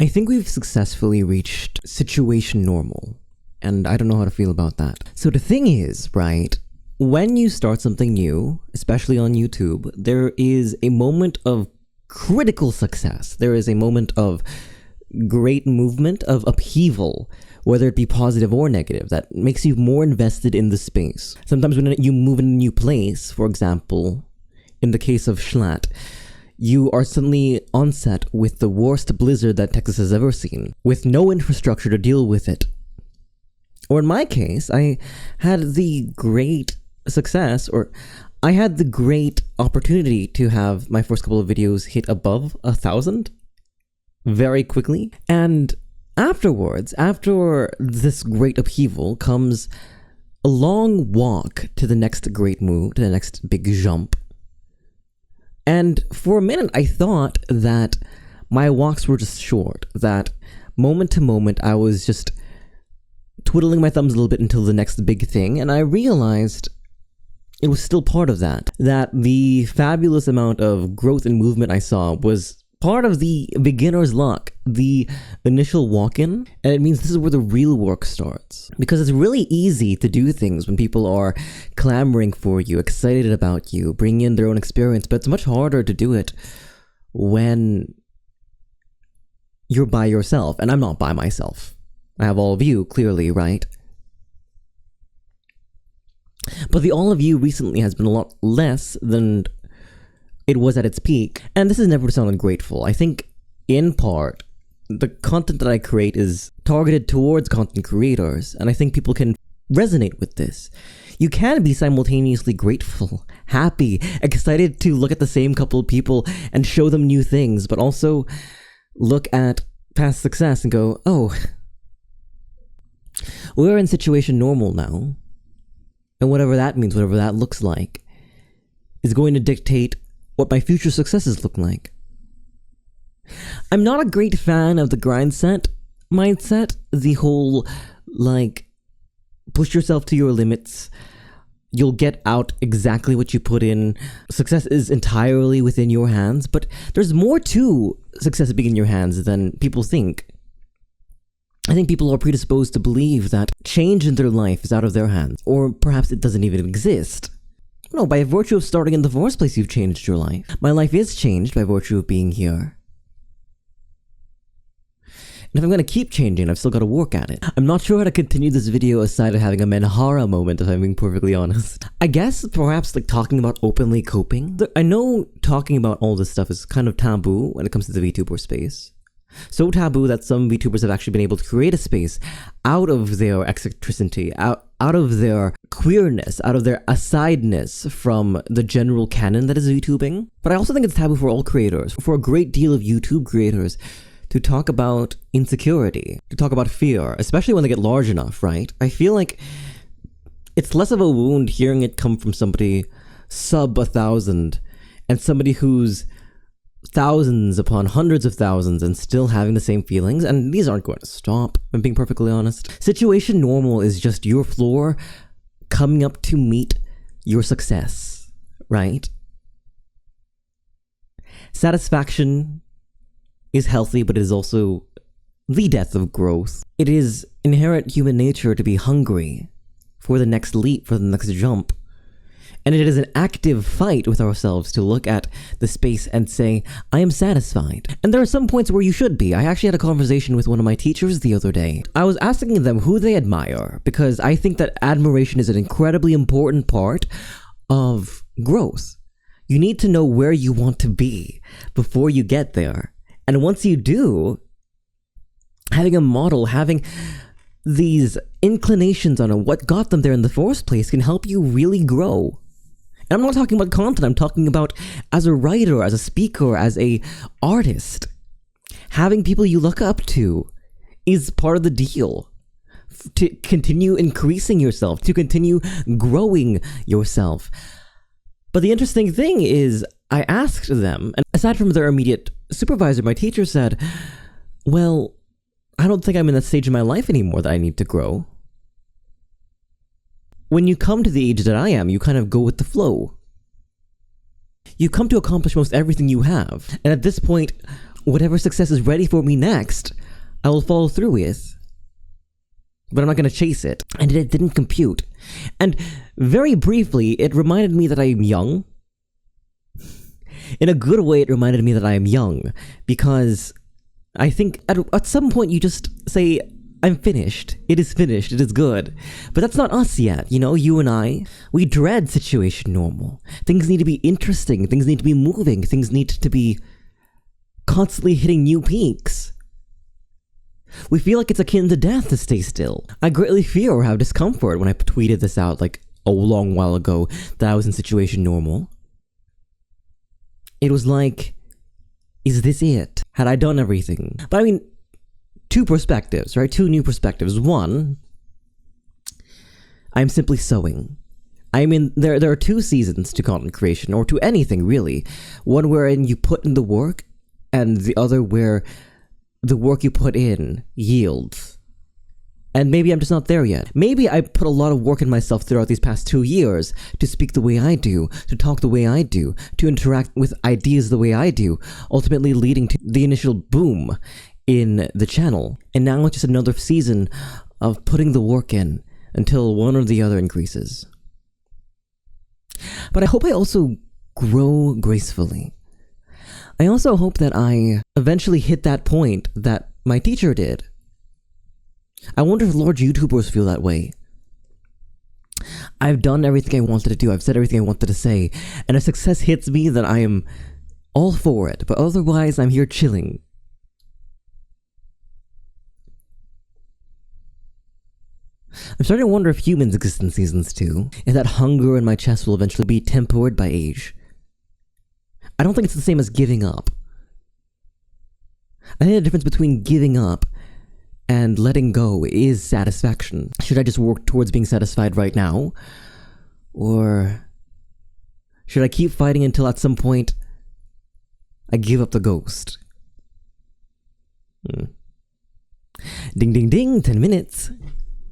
I think we've successfully reached situation normal, and I don't know how to feel about that. So the thing is, right, when you start something new, especially on YouTube, there is a moment of critical success. There is a moment of great movement, of upheaval, whether it be positive or negative, that makes you more invested in the space. Sometimes when you move in a new place, for example, in the case of Schlatt, you are suddenly on set with the worst blizzard that Texas has ever seen, with no infrastructure to deal with it. Or in my case, I had the great success, or I had the great opportunity to have my first couple of videos hit above 1,000 very quickly. And afterwards, after this great upheaval, comes a long walk to the next great move, to the next big jump. And for a minute, I thought that my walks were just short, that moment to moment, I was just twiddling my thumbs a little bit until the next big thing. And I realized it was still part of that the fabulous amount of growth and movement I saw was part of the beginner's luck, the initial walk-in, and it means this is where the real work starts. Because it's really easy to do things when people are clamoring for you, excited about you, bringing in their own experience, but it's much harder to do it when you're by yourself. And I'm not by myself. I have all of you, clearly, right? But the all of you recently has been a lot less than it was at its peak. And this is never to sound ungrateful. I think, in part, the content that I create is targeted towards content creators, and I think people can resonate with this. You can be simultaneously grateful, happy, excited to look at the same couple of people and show them new things, but also look at past success and go, oh, we're in situation normal now. And whatever that means, whatever that looks like, is going to dictate what my future successes look like. I'm not a great fan of the grind set mindset, the whole, like, push yourself to your limits, you'll get out exactly what you put in, success is entirely within your hands, but there's more to success being in your hands than people think. I think people are predisposed to believe that change in their life is out of their hands, or perhaps it doesn't even exist. No, by virtue of starting in the first place, you've changed your life. My life is changed by virtue of being here. And if I'm going to keep changing, I've still got to work at it. I'm not sure how to continue this video aside of having a Menhara moment, if I'm being perfectly honest. I guess perhaps like talking about openly coping. I know talking about all this stuff is kind of taboo when it comes to the VTuber space. So taboo that some VTubers have actually been able to create a space out of their eccentricity, out of their queerness, out of their asideness from the general canon that is VTubing. But I also think it's taboo for all creators, for a great deal of YouTube creators, to talk about insecurity, to talk about fear, especially when they get large enough, right? I feel like it's less of a wound hearing it come from somebody sub 1,000 and somebody who's thousands upon hundreds of thousands and still having the same feelings, and these aren't going to stop, if I'm being perfectly honest. Situation normal is just your floor coming up to meet your success, right? Satisfaction is healthy, but it is also the death of growth. It is inherent human nature to be hungry for the next leap, for the next jump. And it is an active fight with ourselves to look at the space and say, I am satisfied. And there are some points where you should be. I actually had a conversation with one of my teachers the other day. I was asking them who they admire, because I think that admiration is an incredibly important part of growth. You need to know where you want to be before you get there. And once you do, having a model, having these inclinations on what got them there in the first place can help you really grow. And I'm not talking about content, I'm talking about as a writer, as a speaker, as a artist. Having people you look up to is part of the deal. To continue increasing yourself, to continue growing yourself. But the interesting thing is, I asked them, and aside from their immediate supervisor, my teacher said, well, I don't think I'm in that stage of my life anymore that I need to grow. When you come to the age that I am, you kind of go with the flow. You come to accomplish most everything you have. And at this point, whatever success is ready for me next, I will follow through with. But I'm not going to chase it. And it didn't compute. And very briefly, it reminded me that I am young. In a good way, it reminded me that I am young. Because I think at some point you just say, I'm finished. It is finished. It is good. But that's not us yet. You know, you and I, we dread situation normal. Things need to be interesting. Things need to be moving. Things need to be constantly hitting new peaks. We feel like it's akin to death to stay still. I greatly fear or have discomfort when I tweeted this out like a long while ago that I was in situation normal. It was like, is this it? Had I done everything? But I mean, two perspectives, right? Two new perspectives. One, I'm simply sowing. I mean, there are two seasons to content creation, or to anything really. One wherein you put in the work, and the other where the work you put in yields. And maybe I'm just not there yet. Maybe I put a lot of work in myself throughout these past 2 years to speak the way I do, to talk the way I do, to interact with ideas the way I do, ultimately leading to the initial boom in the channel. And now it's just another season of putting the work in until one or the other increases. But I hope I also grow gracefully. I also hope that I eventually hit that point that my teacher did. I wonder if large YouTubers feel that way. I've done everything I wanted to do. I've said everything I wanted to say. And if success hits me, then I am all for it. But otherwise, I'm here chilling. I'm starting to wonder if humans exist in seasons 2. If that hunger in my chest will eventually be tempered by age. I don't think it's the same as giving up. I think the difference between giving up and letting go is satisfaction. Should I just work towards being satisfied right now? Or should I keep fighting until at some point I give up the ghost? Ding ding ding, 10 minutes.